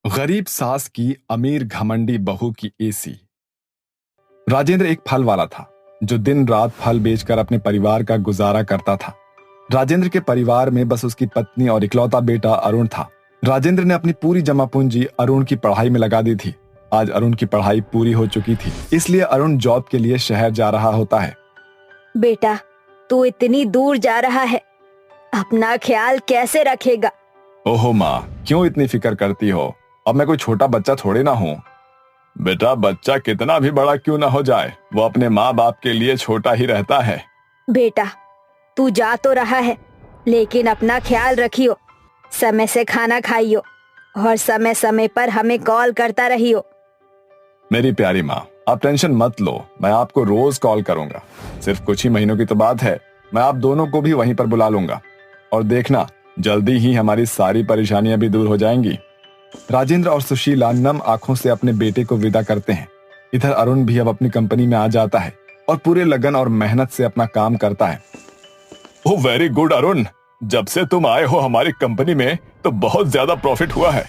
गरीब सास की अमीर घमंडी बहू की एसी। राजेंद्र एक फल वाला था जो दिन रात फल बेचकर अपने परिवार का गुजारा करता था। राजेंद्र के परिवार में बस उसकी पत्नी और इकलौता बेटा अरुण था। राजेंद्र ने अपनी पूरी जमा पूंजी अरुण की पढ़ाई में लगा दी थी। आज अरुण की पढ़ाई पूरी हो चुकी थी, इसलिए अरुण जॉब के लिए शहर जा रहा होता है। बेटा, तू इतनी दूर जा रहा है, अपना ख्याल कैसे रखेगा? ओहो माँ, क्यों इतनी फिक्र करती हो? अब मैं कोई छोटा बच्चा थोड़े ना हूँ। बेटा, बच्चा कितना भी बड़ा क्यों ना हो जाए, वो अपने माँ बाप के लिए छोटा ही रहता है। बेटा, तू जा तो रहा है, लेकिन अपना ख्याल रखियो, समय से खाना खाइयो और समय समय पर हमें कॉल करता रहियो। मेरी प्यारी माँ, आप टेंशन मत लो, मैं आपको रोज कॉल करूंगा। सिर्फ कुछ ही महीनों की तो बात है, मैं आप दोनों को भी वहीं पर बुला लूंगा और देखना जल्दी ही हमारी सारी परेशानियां भी दूर हो जाएंगी। राजेंद्र और सुशीला नम आंखों से अपने बेटे को विदा करते हैं। इधर अरुण भी अब अपनी कंपनी में आ जाता है और पूरे लगन और मेहनत से अपना काम करता है। ओह वेरी गुड अरुण, जब से तुम आए हो हमारी कंपनी में तो बहुत ज्यादा प्रॉफिट हुआ है।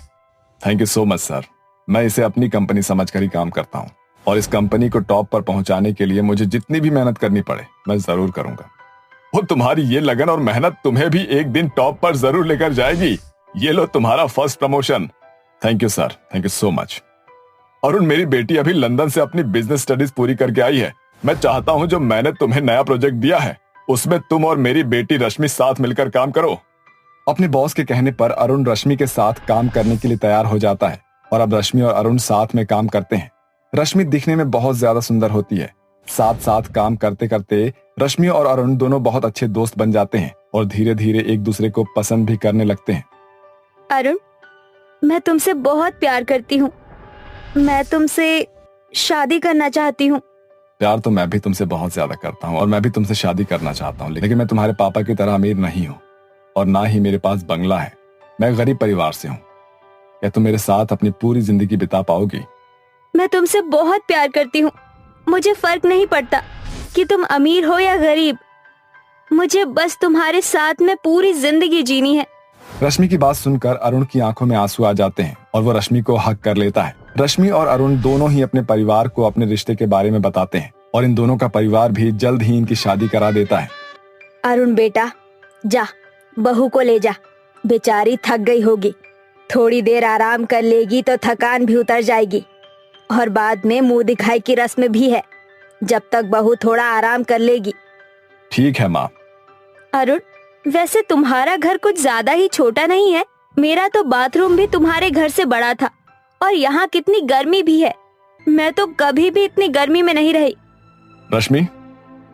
Thank you so much sir, मैं इसे अपनी कंपनी समझकर ही काम करता हूँ और इस कंपनी को टॉप पर पहुंचाने के लिए मुझे जितनी भी मेहनत करनी पड़े मैं जरूर करूंगा। वो तुम्हारी ये लगन और मेहनत तुम्हें भी एक दिन टॉप पर जरूर लेकर जाएगी। ये लो तुम्हारा first promotion. Thank you sir, thank you so much. Arun, मेरी बेटी अभी लंदन से अपनी बिजनेस स्टडीज पूरी करके आई है। मैं चाहता हूँ जो मैंने तुम्हें नया प्रोजेक्ट दिया है उसमें तुम और मेरी बेटी रश्मि साथ मिलकर काम करो। अपने बॉस के कहने पर अरुण रश्मि के साथ काम करने के लिए तैयार हो जाता है और अब रश्मि और अरुण साथ में काम करते हैं। रश्मि दिखने में बहुत ज्यादा सुंदर होती है। साथ साथ काम करते करते रश्मि और अरुण दोनों बहुत अच्छे दोस्त बन जाते हैं और धीरे धीरे एक दूसरे को पसंद भी करने लगते हैं। अरुण, मैं तुमसे बहुत प्यार करती हूँ, मैं तुमसे शादी करना चाहती हूँ। प्यार तो मैं भी तुमसे बहुत ज्यादा करता हूँ और मैं भी तुमसे शादी करना चाहता हूँ, लेकिन मैं तुम्हारे पापा की तरह अमीर नहीं हूँ और ना ही मेरे पास बंगला है। मैं गरीब परिवार से हूँ। क्या तुम मेरे साथ अपनी पूरी जिंदगी बिता पाओगी? मैं तुमसे बहुत प्यार करती हूँ, मुझे फर्क नहीं पड़ता कि तुम अमीर हो या गरीब, मुझे बस तुम्हारे साथ में पूरी जिंदगी जीनी है। रश्मि की बात सुनकर अरुण की आंखों में आंसू आ जाते हैं और वो रश्मि को हक कर लेता है। रश्मि और अरुण दोनों ही अपने परिवार को अपने रिश्ते के बारे में बताते हैं और इन दोनों का परिवार भी जल्द ही इनकी शादी करा देता है। अरुण बेटा, जा बहू को ले जा, बेचारी थक गई होगी, थोड़ी देर आराम कर लेगी तो थकान भी उतर जाएगी और बाद में मुंह दिखाई की रस्म भी है, जब तक बहू थोड़ा आराम कर लेगी। ठीक है माँ। अरुण, वैसे तुम्हारा घर कुछ ज्यादा ही छोटा नहीं है? मेरा तो बाथरूम भी तुम्हारे घर से बड़ा था और यहाँ कितनी गर्मी भी है, मैं तो कभी भी इतनी गर्मी में नहीं रही। रश्मि,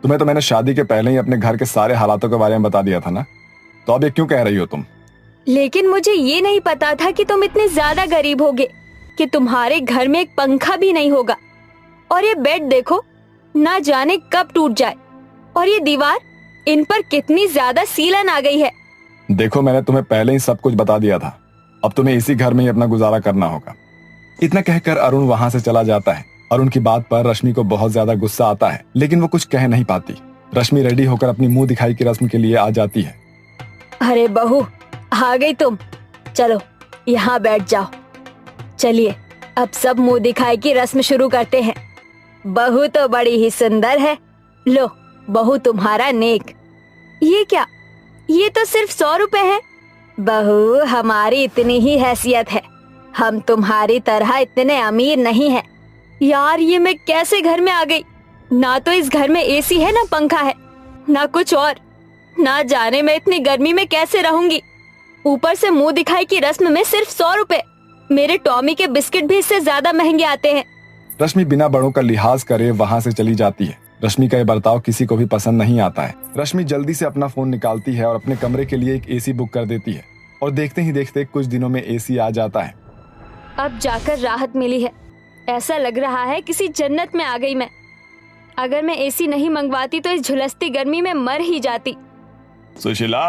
तुम्हें तो मैंने शादी के पहले ही अपने घर के सारे हालातों के बारे में बता दिया था ना, तो अब ये क्यों कह रही हो तुम? लेकिन मुझे ये नहीं पता था कि तुम इतने ज्यादा गरीब होगे कि तुम्हारे घर में एक पंखा भी नहीं होगा। और ये बेड देखो, ना जाने कब टूट जाए, और ये दीवार, इन पर कितनी ज्यादा सीलन आ गई है। देखो, मैंने तुम्हें पहले ही सब कुछ बता दिया था, अब तुम्हें इसी घर में ही अपना गुजारा करना होगा। इतना कहकर अरुण वहां से चला जाता है। अरुण की बात पर रश्मि को बहुत ज्यादा गुस्सा आता है, लेकिन वो कुछ कह नहीं पाती। रश्मि रेडी होकर अपनी मुंह दिखाई की रस्म के लिए आ जाती है। अरे बहू, आ गई तुम, चलो यहाँ बैठ जाओ। चलिए अब सब मुंह दिखाई की रस्म शुरू करते हैं। बहू तो बड़ी ही सुंदर है, लो बहू तुम्हारा नेक। ये क्या, ये तो सिर्फ 100 रुपए है। बहू, हमारी इतनी ही हैसियत है, हम तुम्हारी तरह इतने अमीर नहीं हैं। यार, ये मैं कैसे घर में आ गई? ना तो इस घर में एसी है, ना पंखा है, ना कुछ और। ना जाने मैं इतनी गर्मी में कैसे रहूंगी। ऊपर से मुंह दिखाई की रस्म में सिर्फ 100 रुपए। मेरे टॉमी के बिस्किट भी इससे ज्यादा महंगे आते हैं। रश्मि बिना बड़ों का लिहाज करे वहां से चली जाती है। रश्मि का ये बर्ताव किसी को भी पसंद नहीं आता है। रश्मि जल्दी से अपना फोन निकालती है और अपने कमरे के लिए एक एसी बुक कर देती है और देखते ही देखते कुछ दिनों में एसी आ जाता है। अब जाकर राहत मिली है, ऐसा लग रहा है किसी जन्नत में आ गई मैं। अगर मैं एसी नहीं मंगवाती तो इस झुलसती गर्मी में मर ही जाती। सुशीला,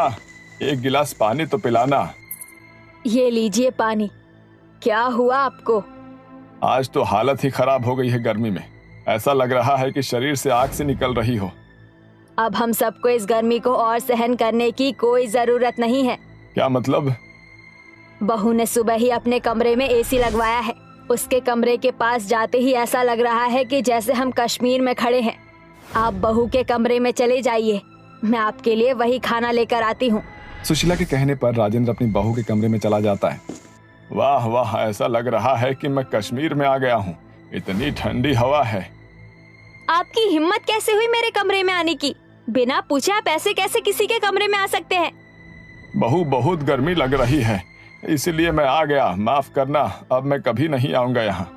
एक गिलास पानी तो पिलाना। ये लीजिए पानी। क्या हुआ आपको? आज तो हालत ही खराब हो गई है गर्मी में, ऐसा लग रहा है कि शरीर से आग से निकल रही हो। अब हम सबको इस गर्मी को और सहन करने की कोई जरूरत नहीं है। क्या मतलब? बहू ने सुबह ही अपने कमरे में एसी लगवाया है। उसके कमरे के पास जाते ही ऐसा लग रहा है कि जैसे हम कश्मीर में खड़े हैं। आप बहू के कमरे में चले जाइए, मैं आपके लिए वही खाना लेकर आती हूँ। सुशीला के कहने पर राजेंद्र अपनी बहू के कमरे में चला जाता है। वाह वाह, ऐसा लग रहा है कि मैं कश्मीर में आ गया हूँ। इतनी ठंडी हवा है। आपकी हिम्मत कैसे हुई मेरे कमरे में आने की? बिना पूछे आप ऐसे कैसे किसी के कमरे में आ सकते हैं? बहू, बहुत गर्मी लग रही है, इसीलिए मैं आ गया। माफ करना, अब मैं कभी नहीं आऊंगा यहाँ।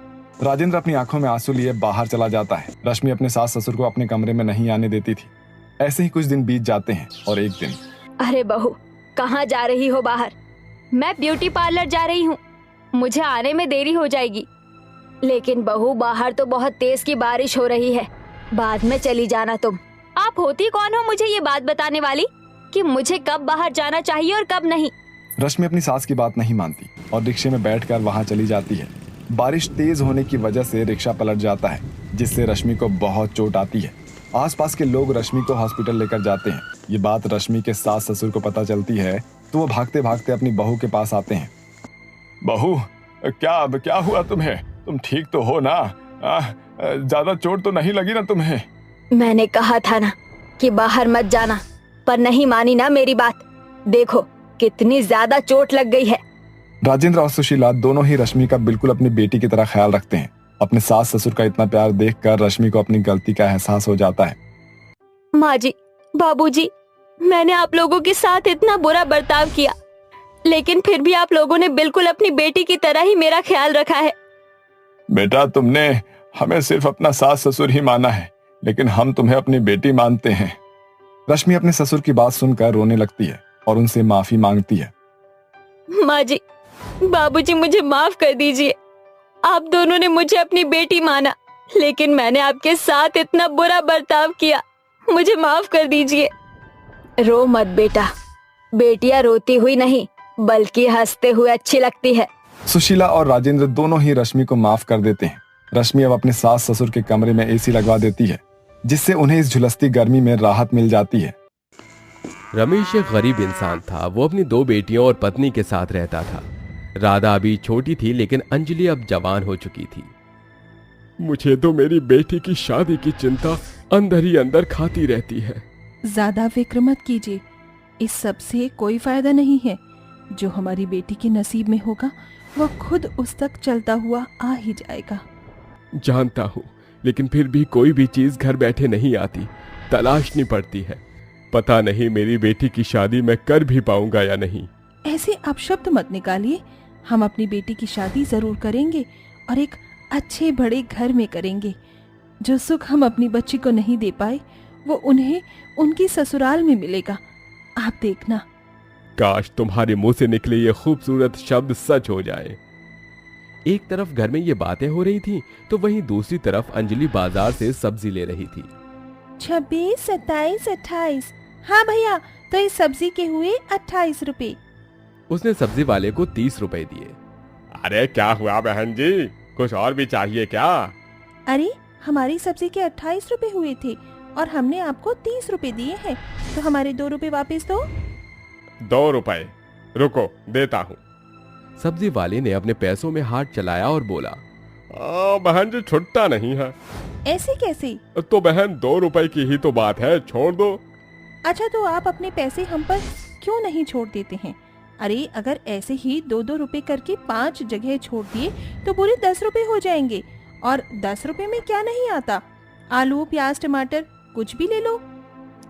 राजेंद्र अपनी आंखों में आंसू लिए बाहर चला जाता है। रश्मि अपने सास ससुर को अपने कमरे में नहीं आने देती थी। ऐसे ही कुछ दिन बीत जाते हैं और एक दिन, अरे बहू, कहाँ जा रही हो बाहर? मैं ब्यूटी पार्लर जा रही हूँ, मुझे आने में देरी हो जाएगी। लेकिन बहू, बाहर तो बहुत तेज की बारिश हो रही है, बाद में चली जाना तुम। आप होती कौन हो मुझे ये बात बताने वाली कि मुझे कब बाहर जाना चाहिए और कब नहीं? रश्मि अपनी सास की बात नहीं मानती और रिक्शे में बैठकर वहां चली जाती है। बारिश तेज होने की वजह से रिक्शा पलट जाता है, जिससे रश्मि को बहुत चोट आती है। आसपास के लोग रश्मि को हॉस्पिटल लेकर जाते हैं। ये बात रश्मि के सास ससुर को पता चलती है तो वो भागते भागते अपनी बहू के पास आते हैं। बहू, क्या हुआ तुम्हें? तुम ठीक तो हो ना? ज्यादा चोट तो नहीं लगी ना तुम्हें? मैंने कहा था ना कि बाहर मत जाना, पर नहीं मानी ना मेरी बात। देखो कितनी ज्यादा चोट लग गई है। राजेंद्र और सुशीला दोनों ही रश्मि का बिल्कुल अपनी बेटी की तरह ख्याल रखते हैं। अपने सास ससुर का इतना प्यार देखकर रश्मि को अपनी गलती का एहसास हो जाता है। माँ जी, बाबूजी, मैंने आप लोगों के साथ इतना बुरा बर्ताव किया, लेकिन फिर भी आप लोगों ने बिल्कुल अपनी बेटी की तरह ही मेरा ख्याल रखा है। बेटा, तुमने हमें सिर्फ अपना सास ससुर ही माना है, लेकिन हम तुम्हें अपनी बेटी मानते हैं। रश्मि अपने ससुर की बात सुनकर रोने लगती है और उनसे माफी मांगती है। माँ जी, बाबूजी, मुझे माफ कर दीजिए। आप दोनों ने मुझे अपनी बेटी माना, लेकिन मैंने आपके साथ इतना बुरा बर्ताव किया, मुझे माफ कर दीजिए। रो मत बेटा, बेटियां रोती हुई नहीं बल्कि हंसते हुए अच्छी लगती है। सुशीला और राजेंद्र दोनों ही रश्मि को माफ कर देते हैं। रश्मि अब अपने सास ससुर के कमरे में एसी लगवा देती है, जिससे उन्हें इस झुलसती गर्मी में राहत मिल जाती है। रमेश एक गरीब इंसान था। वो अपनी 2 बेटियों और पत्नी के साथ रहता था। राधा अभी छोटी थी, लेकिन अंजलि अब जवान हो चुकी थी। मुझे तो मेरी बेटी की शादी की चिंता अंदर ही अंदर खाती रहती है। ज्यादा फिक्र मत कीजिए, इस सब से कोई फायदा नहीं है। जो हमारी बेटी के नसीब में होगा वो खुद उस तक चलता हुआ आ ही जाएगा। जानता हूँ, लेकिन फिर भी कोई भी चीज घर बैठे नहीं आती, तलाशनी पड़ती है। पता नहीं मेरी बेटी की शादी मैं कर भी पाऊंगा या नहीं। ऐसे अपशब्द मत निकालिए। हम अपनी बेटी की शादी जरूर करेंगे और एक अच्छे बड़े घर में करेंगे। जो सुख हम अपनी बच्ची को नहीं दे पाए वो उन्हें उनकी ससुराल में मिलेगा। आप देखना। काश तुम्हारे मुंह से निकले ये खूबसूरत शब्द सच हो जाए। एक तरफ घर में ये बातें हो रही थी तो वहीं दूसरी तरफ अंजलि बाजार से सब्जी ले रही थी। 26, 27, 28। हाँ भैया, तो इस सब्जी के हुए 28 रुपए। उसने सब्जी वाले को 30 रुपए दिए। अरे क्या हुआ बहन जी, कुछ और भी चाहिए क्या? अरे हमारी सब्जी के 28 रुपए हुए थे और हमने आपको 30 रुपए दिए हैं, तो हमारे 2 रुपए वापस दो। 2 रुपए? रुको, देता हूँ। सब्जी वाले ने अपने पैसों में हाथ चलाया और बोला, बहन जी छुट्टा नहीं है। ऐसे कैसे? तो बहन 2 रुपए की ही तो बात है, छोड़ दो। अच्छा, तो आप अपने पैसे हम पर क्यों नहीं छोड़ देते हैं? अरे अगर ऐसे ही 2-2 रुपए करके 5 जगह छोड़ दिए तो पूरे 10 रुपए हो जाएंगे। और 10 रुपए में क्या नहीं आता? आलू, प्याज, टमाटर कुछ भी ले लो।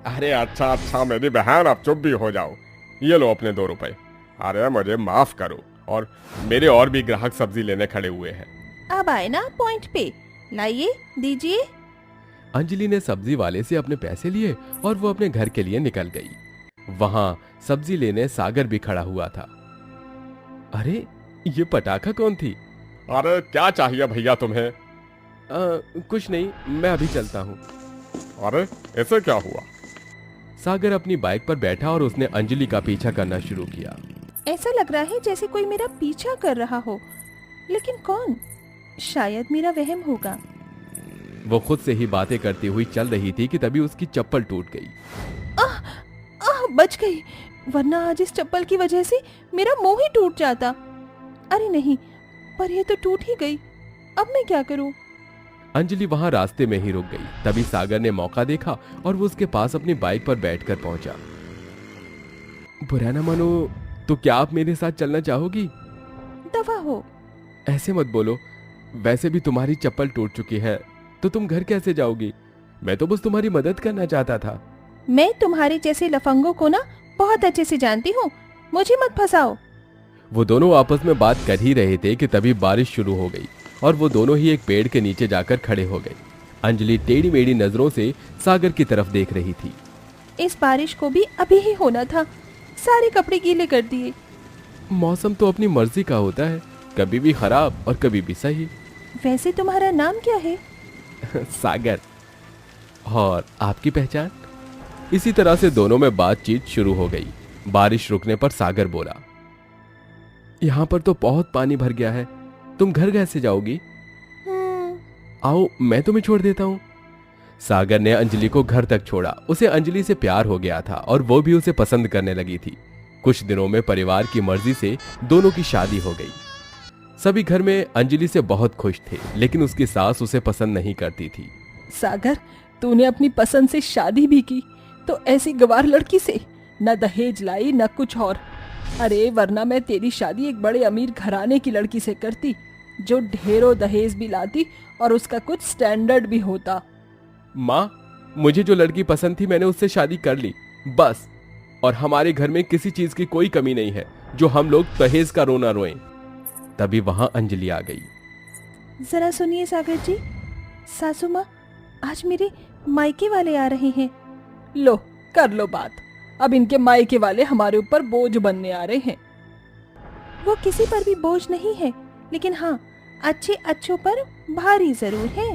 अरे अच्छा मेरी बहन, अब चुप भी हो जाओ। ये लो अपने 2 रुपए। अरे मुझे माफ करो, और मेरे और भी ग्राहक सब्जी लेने खड़े हुए हैं। अब आए ना पॉइंट पे, लाइए, दीजिए। अंजलि ने सब्जी वाले से अपने पैसे लिए और वो अपने घर के लिए निकल गई। वहां सब्जी लेने सागर भी खड़ा हुआ था। अरे ये पटाखा कौन थी? अरे क्या चाहिए भैया तुम्हें? कुछ नहीं, मैं अभी चलता हूँ। अरे ऐसे क्या हुआ? सागर अपनी बाइक पर बैठा और उसने अंजलि का पीछा करना शुरू किया। ऐसा लग रहा है जैसे कोई मेरा पीछा कर रहा हो, लेकिन कौन? शायद मेरा वहम होगा। वो खुद से ही बातें करती हुई चल रही थी कि तभी उसकी चप्पल टूट गई। बच गई, वरना आज इस चप्पल की वजह से मेरा मुंह ही टूट जाता। अरे नहीं, पर ये तो टूट ही गई। अब मैं क्या करूं? अंजलि वहां रास्ते में ही रुक गई। तभी सागर ने मौका देखा और वो उसके पास अपनी बाइक पर बैठकर पहुंचा। बुरा ना मानो तो क्या आप मेरे साथ चलना चाहोगी? दफा हो। ऐसे मत बोलो, वैसे भी तुम्हारी चप्पल टूट चुकी है तो तुम घर कैसे जाओगी? मैं तो बस तुम्हारी मदद करना चाहता था। मैं तुम्हारे जैसे लफंगों को ना बहुत अच्छे से जानती हूँ, मुझे मत फंसाओ। वो दोनों आपस में बात कर ही रहे थे कि तभी बारिश शुरू हो गई और वो दोनों ही एक पेड़ के नीचे जाकर खड़े हो गए। अंजलि टेढ़ी मेढ़ी नजरों से सागर की तरफ देख रही थी। इस बारिश को भी अभी ही होना था, सारे कपड़े गीले कर दिए। मौसम तो अपनी मर्जी का होता है, कभी भी खराब और कभी भी सही। वैसे तुम्हारा नाम क्या है? सागर। और आपकी पहचान? इसी तरह से दोनों में बातचीत शुरू हो गई। बारिश रुकने पर सागर बोला, यहाँ पर तो बहुत पानी भर गया है, तुम घर कैसे जाओगी? आओ मैं तुम्हें छोड़ देता हूँ। सागर ने अंजलि को घर तक छोड़ा। उसे अंजलि से प्यार हो गया था और वो भी उसे पसंद करने लगी थी। कुछ दिनों में परिवार की मर्जी से दोनों की शादी हो गई। सभी घर में अंजलि से बहुत खुश थे, लेकिन उसकी सास उसे पसंद नहीं करती थी। सागर, तूने अपनी पसंद से शादी भी की तो ऐसी गवार लड़की से? न दहेज लाई न कुछ और। अरे वरना मैं तेरी शादी एक बड़े अमीर घराने की लड़की से करती, जो ढेरों दहेज भी लाती और उसका कुछ स्टैंडर्ड भी होता। माँ, मुझे जो लड़की पसंद थी मैंने उससे शादी कर ली, बस। और हमारे घर में किसी चीज की कोई कमी नहीं है जो हम लोग दहेज का रोना रोएं। तभी वहां अंजलि आ गई। जरा सुनिए सागर जी, सासू माँ आज मेरे मायके वाले आ रहे हैं। लो कर लो बात, अब इनके मायके वाले हमारे ऊपर बोझ बनने आ रहे हैं। वो किसी पर भी बोझ नहीं है, लेकिन हाँ अच्छे अच्छों पर भारी जरूर है।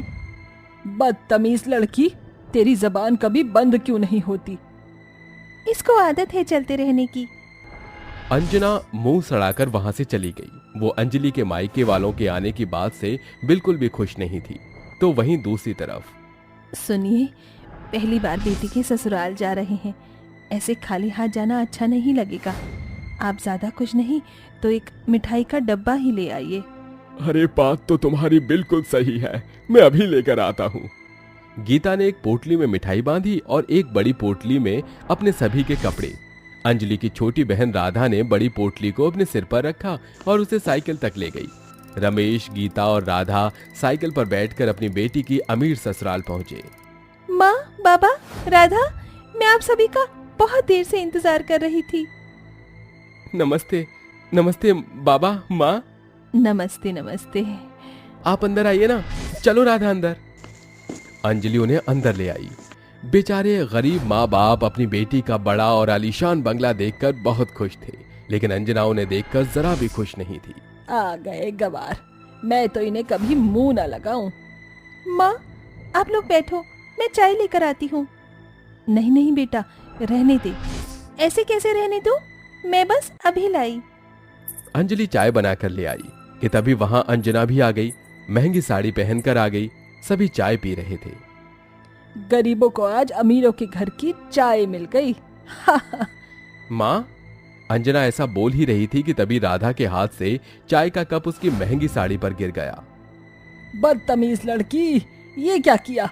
बदतमीज लड़की, तेरी जबान कभी बंद क्यों नहीं होती? इसको आदत है चलते रहने की। अंजना मुंह सड़ाकर वहां से चली गई। वो अंजलि के मायके वालों के आने की बात से बिल्कुल भी खुश नहीं थी। तो वहीं दूसरी तरफ, सुनिए, पहली बार बेटी के ससुराल जा रहे हैं, ऐसे खाली हाथ जाना अच्छा नहीं लगेगा। आप ज्यादा कुछ नहीं तो एक मिठाई का डब्बा ही ले आइए। अरे बात तो तुम्हारी बिल्कुल सही है, मैं अभी लेकर आता हूँ। गीता ने एक पोटली में मिठाई बांधी और एक बड़ी पोटली में अपने सभी के कपड़े। अंजलि की छोटी बहन राधा ने बड़ी पोटली को अपने सिर पर रखा और उसे साइकिल तक ले गई। रमेश, गीता और राधा साइकिल पर बैठकर अपनी बेटी की अमीर ससुराल पहुंचे। माँ, बाबा, राधा, मैं आप सभी का बहुत देर से इंतजार कर रही थी। नमस्ते। नमस्ते बाबा, माँ। नमस्ते नमस्ते। आप अंदर आइए ना। चलो राधा अंदर। अंजलि उन्हें अंदर ले आई। बेचारे गरीब माँ बाप अपनी बेटी का बड़ा और आलीशान बंगला देखकर बहुत खुश थे, लेकिन अंजना उन्हें देखकर जरा भी खुश नहीं थी। आ गए गवार, मैं तो इन्हें कभी मुंह न लगाऊं। माँ, आप लोग बैठो, मैं चाय लेकर आती हूँ। नहीं नहीं बेटा, रहने दे। ऐसे कैसे रहने दूं? मैं बस अभी लाई। अंजलि चाय बनाकर ले आई कि तभी वहां अंजना भी आ गई। महंगी साड़ी पहनकर आ गई। सभी चाय पी रहे थे। गरीबों को आज अमीरों के घर की चाय मिल गई। माँ, अंजना ऐसा बोल ही रही थी कि तभी राधा के हाथ से चाय का कप उसकी महंगी साड़ी पर गिर गया। बदतमीज लड़की, ये क्या किया?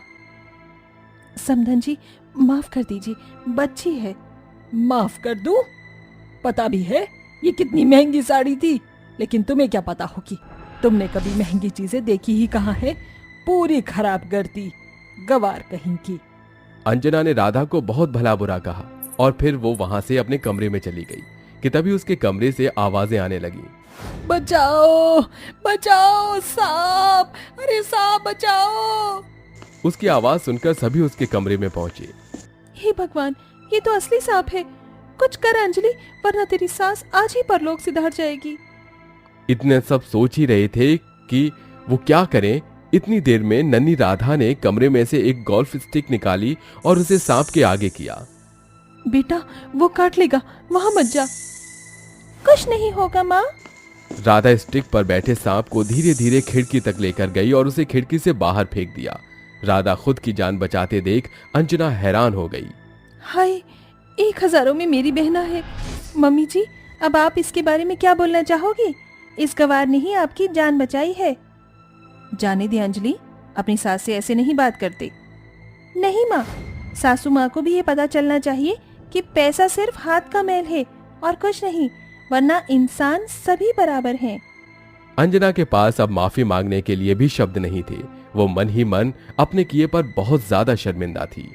समधन जी, माफ कर दीजिए, बच्ची है। माफ कर दूं? पता भी है ये कितनी महंगी साड़ी थी, लेकिन तुम्हें क्या पता होगी? तुमने कभी महंगी चीजें देखी ही कहाँ है? पूरी खराब कर दी, गवार कहीं की। अंजना ने राधा को बहुत भला बुरा कहा और फिर वो वहां से अपने कमरे में चली गई कि तभी उसके कमरे से आवाजें आने लगी। बचाओ बचाओ, सांप! अरे सांप, बचाओ! उसकी आवाज सुनकर सभी उसके कमरे में पहुंचे। हे भगवान, ये तो असली सांप है। कुछ कर अंजलि, वरना तेरी सास आज ही परलोक सिधार जाएगी। इतने सब सोच ही रहे थे कि वो क्या करें। इतनी देर में नन्ही राधा ने कमरे में से एक गोल्फ स्टिक निकाली और उसे सांप के आगे किया। बेटा, वो काट लेगा, वहां मत जा। कुछ नहीं होगा माँ। राधा स्टिक पर बैठे सांप को धीरे धीरे खिड़की तक लेकर गई और उसे खिड़की से बाहर फेंक दिया। राधा खुद की जान बचाते देख अंजना हैरान हो गई। हाय, 1000 में मेरी बहना है। मम्मी जी, अब आप इसके बारे में क्या बोलना चाहोगी? इस गवार ने ही आपकी जान बचाई है। जाने दे अंजलि, अपनी सास से ऐसे नहीं बात करते। नहीं माँ, सासू माँ को भी ये पता चलना चाहिए कि पैसा सिर्फ हाथ का मैल है और कुछ नहीं, वरना इंसान सभी बराबर हैं। अंजना के पास अब माफी मांगने के लिए भी शब्द नहीं थे। वो मन ही मन अपने किए पर बहुत ज्यादा शर्मिंदा थी।